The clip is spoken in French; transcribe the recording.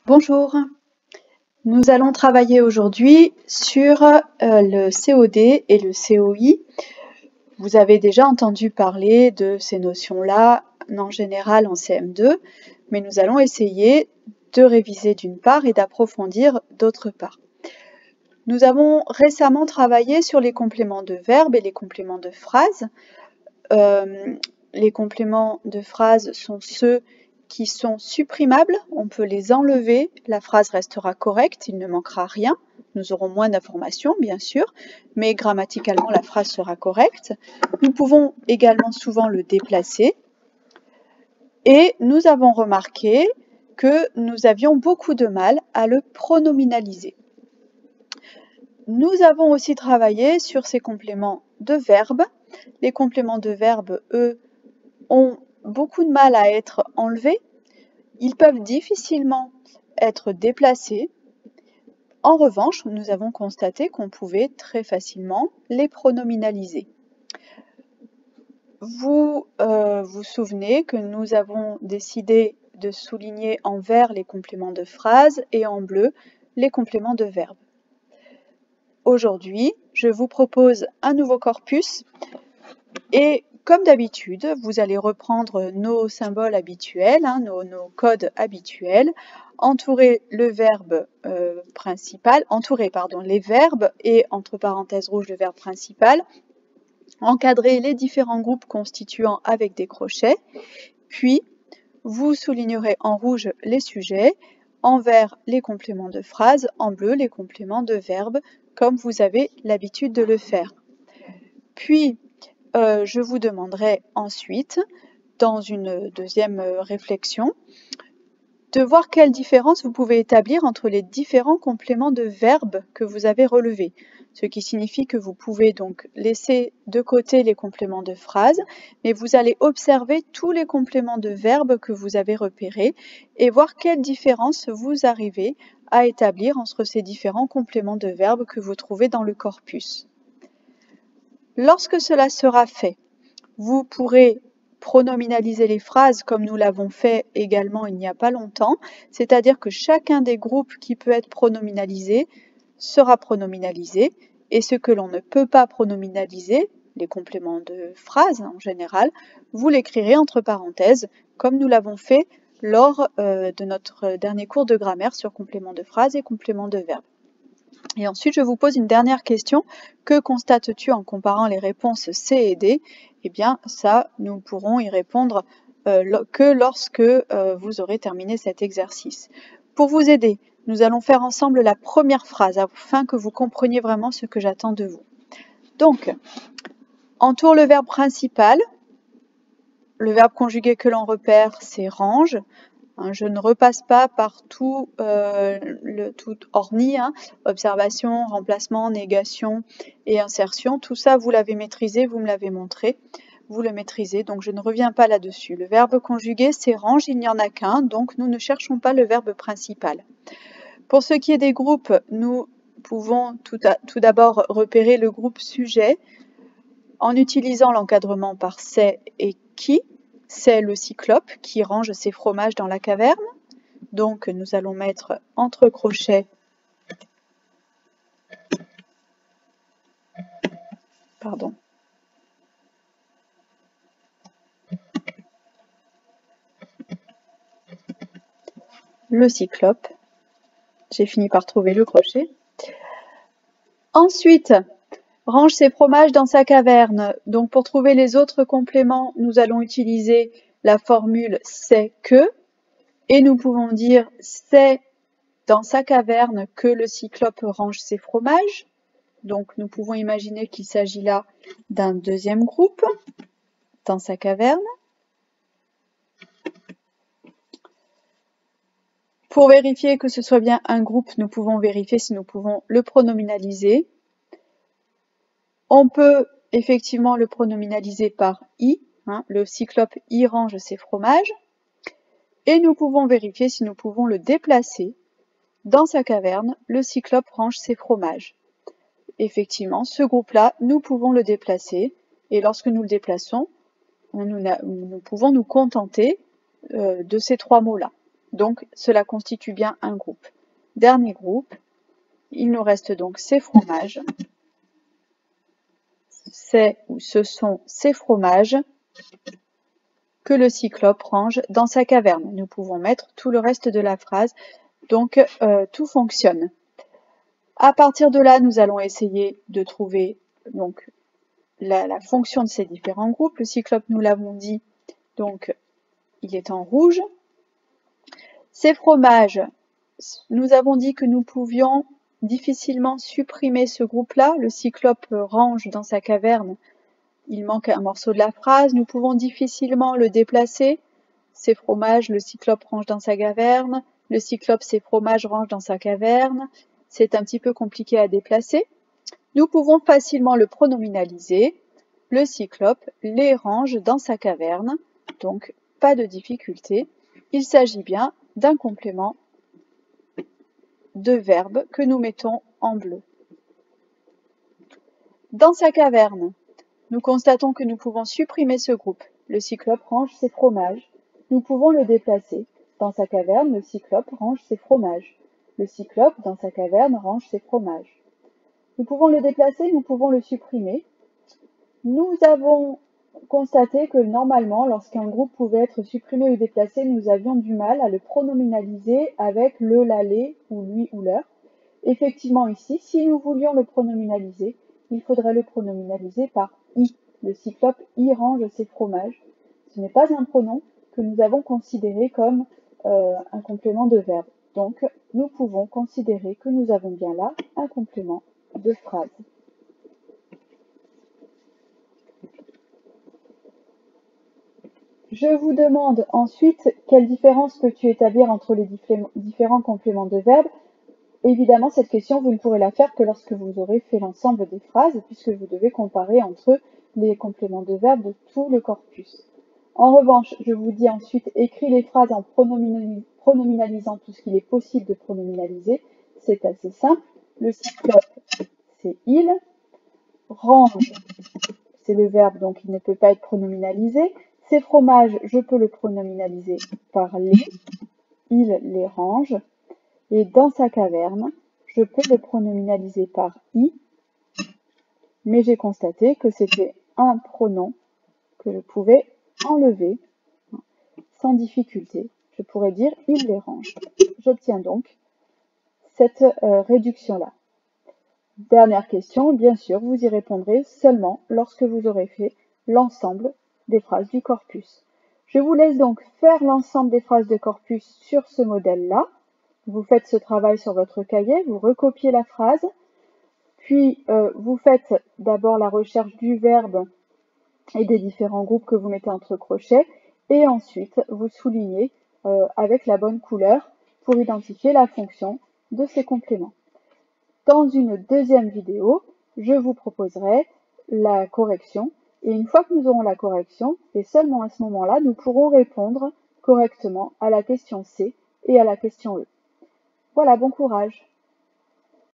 Bonjour, nous allons travailler aujourd'hui sur le COD et le COI. Vous avez déjà entendu parler de ces notions-là en général en CM2, mais nous allons essayer de réviser d'une part et d'approfondir d'autre part. Nous avons récemment travaillé sur les compléments de verbes et les compléments de phrases. Les compléments de phrases sont ceux qui sont supprimables, on peut les enlever, la phrase restera correcte, il ne manquera rien, nous aurons moins d'informations bien sûr, mais grammaticalement la phrase sera correcte. Nous pouvons également souvent le déplacer et nous avons remarqué que nous avions beaucoup de mal à le pronominaliser. Nous avons aussi travaillé sur ces compléments de verbes. Les compléments de verbes, eux, ont beaucoup de mal à être enlevés. Ils peuvent difficilement être déplacés. En revanche, nous avons constaté qu'on pouvait très facilement les pronominaliser. Vous vous souvenez que nous avons décidé de souligner en vert les compléments de phrases et en bleu les compléments de verbes. Aujourd'hui, je vous propose un nouveau corpus et comme d'habitude, vous allez reprendre nos symboles habituels, nos codes habituels, entourer le verbe principal, les verbes et entre parenthèses rouges le verbe principal, encadrer les différents groupes constituants avec des crochets, puis vous soulignerez en rouge les sujets, en vert les compléments de phrases, en bleu les compléments de verbes, comme vous avez l'habitude de le faire. Puis, je vous demanderai ensuite, dans une deuxième réflexion, de voir quelle différence vous pouvez établir entre les différents compléments de verbes que vous avez relevés. Ce qui signifie que vous pouvez donc laisser de côté les compléments de phrases, mais vous allez observer tous les compléments de verbes que vous avez repérés et voir quelle différence vous arrivez à établir entre ces différents compléments de verbes que vous trouvez dans le corpus. Lorsque cela sera fait, vous pourrez pronominaliser les phrases comme nous l'avons fait également il n'y a pas longtemps, c'est-à-dire que chacun des groupes qui peut être pronominalisé sera pronominalisé et ce que l'on ne peut pas pronominaliser, les compléments de phrases en général, vous l'écrirez entre parenthèses comme nous l'avons fait lors de notre dernier cours de grammaire sur compléments de phrases et compléments de verbes. Et ensuite, je vous pose une dernière question. Que constates-tu en comparant les réponses C et D? Eh bien, ça, nous pourrons y répondre que lorsque vous aurez terminé cet exercice. Pour vous aider, nous allons faire ensemble la première phrase afin que vous compreniez vraiment ce que j'attends de vous. Donc, entoure le verbe principal. Le verbe conjugué que l'on repère, c'est range. Je ne repasse pas par tout orni, observation, remplacement, négation et insertion. Tout ça, vous l'avez maîtrisé, vous me l'avez montré, vous le maîtrisez, donc je ne reviens pas là-dessus. Le verbe conjugué, c'est range, il n'y en a qu'un, donc nous ne cherchons pas le verbe principal. Pour ce qui est des groupes, nous pouvons tout d'abord repérer le groupe sujet en utilisant l'encadrement par c'est et qui. C'est le cyclope qui range ses fromages dans la caverne. Donc, nous allons mettre entre crochets le cyclope. J'ai fini par trouver le crochet. Ensuite, range ses fromages dans sa caverne. Donc, pour trouver les autres compléments, nous allons utiliser la formule c'est que. Et nous pouvons dire c'est dans sa caverne que le cyclope range ses fromages. Donc, nous pouvons imaginer qu'il s'agit là d'un deuxième groupe dans sa caverne. Pour vérifier que ce soit bien un groupe, nous pouvons vérifier si nous pouvons le pronominaliser. On peut effectivement le pronominaliser par i. Le cyclope y range ses fromages. Et nous pouvons vérifier si nous pouvons le déplacer. Dans sa caverne, le cyclope range ses fromages. Effectivement, ce groupe-là, nous pouvons le déplacer. Et lorsque nous le déplaçons, nous pouvons nous contenter de ces trois mots-là. Donc, cela constitue bien un groupe. Dernier groupe, il nous reste donc ces fromages. C'est ou ce sont ces fromages que le cyclope range dans sa caverne. Nous pouvons mettre tout le reste de la phrase, donc tout fonctionne. À partir de là, nous allons essayer de trouver donc la fonction de ces différents groupes. Le cyclope, nous l'avons dit, donc il est en rouge. Ces fromages, nous avons dit que nous pouvions difficilement supprimer ce groupe-là. Le cyclope range dans sa caverne, il manque un morceau de la phrase. Nous pouvons difficilement le déplacer. Ces fromages, le cyclope range dans sa caverne. Le cyclope, ces fromages range dans sa caverne. C'est un petit peu compliqué à déplacer. Nous pouvons facilement le pronominaliser. Le cyclope les range dans sa caverne. Donc, pas de difficulté. Il s'agit bien d'un complément de verbe que nous mettons en bleu. Dans sa caverne, nous constatons que nous pouvons supprimer ce groupe. Le cyclope range ses fromages. Nous pouvons le déplacer. Dans sa caverne, le cyclope range ses fromages. Le cyclope, dans sa caverne, range ses fromages. Nous pouvons le déplacer, nous pouvons le supprimer. Nous avons constaté que normalement, lorsqu'un groupe pouvait être supprimé ou déplacé, nous avions du mal à le pronominaliser avec le, la, les, ou lui ou leur. Effectivement ici, si nous voulions le pronominaliser, il faudrait le pronominaliser par i. Le cyclope y range ses fromages. Ce n'est pas un pronom que nous avons considéré comme un complément de verbe. Donc, nous pouvons considérer que nous avons bien là un complément de phrase. Je vous demande ensuite quelle différence peux-tu établir entre les différents compléments de verbe. Évidemment, cette question, vous ne pourrez la faire que lorsque vous aurez fait l'ensemble des phrases, puisque vous devez comparer entre les compléments de verbe de tout le corpus. En revanche, je vous dis ensuite, écris les phrases en pronominalisant tout ce qu'il est possible de pronominaliser. C'est assez simple. Le cyclope, c'est il. Range, c'est le verbe, donc il ne peut pas être pronominalisé. Ces fromages, je peux le pronominaliser par les. Il les range. Et dans sa caverne, je peux le pronominaliser par i, mais j'ai constaté que c'était un pronom que je pouvais enlever sans difficulté. Je pourrais dire il les range. J'obtiens donc cette réduction-là. Dernière question, bien sûr, vous y répondrez seulement lorsque vous aurez fait l'ensemble des phrases du corpus. Je vous laisse donc faire l'ensemble des phrases de corpus sur ce modèle-là. Vous faites ce travail sur votre cahier, vous recopiez la phrase, puis vous faites d'abord la recherche du verbe et des différents groupes que vous mettez entre crochets, et ensuite vous soulignez avec la bonne couleur pour identifier la fonction de ces compléments. Dans une deuxième vidéo, je vous proposerai la correction, et une fois que nous aurons la correction, et seulement à ce moment-là, nous pourrons répondre correctement à la question C et à la question E. Voilà, bon courage!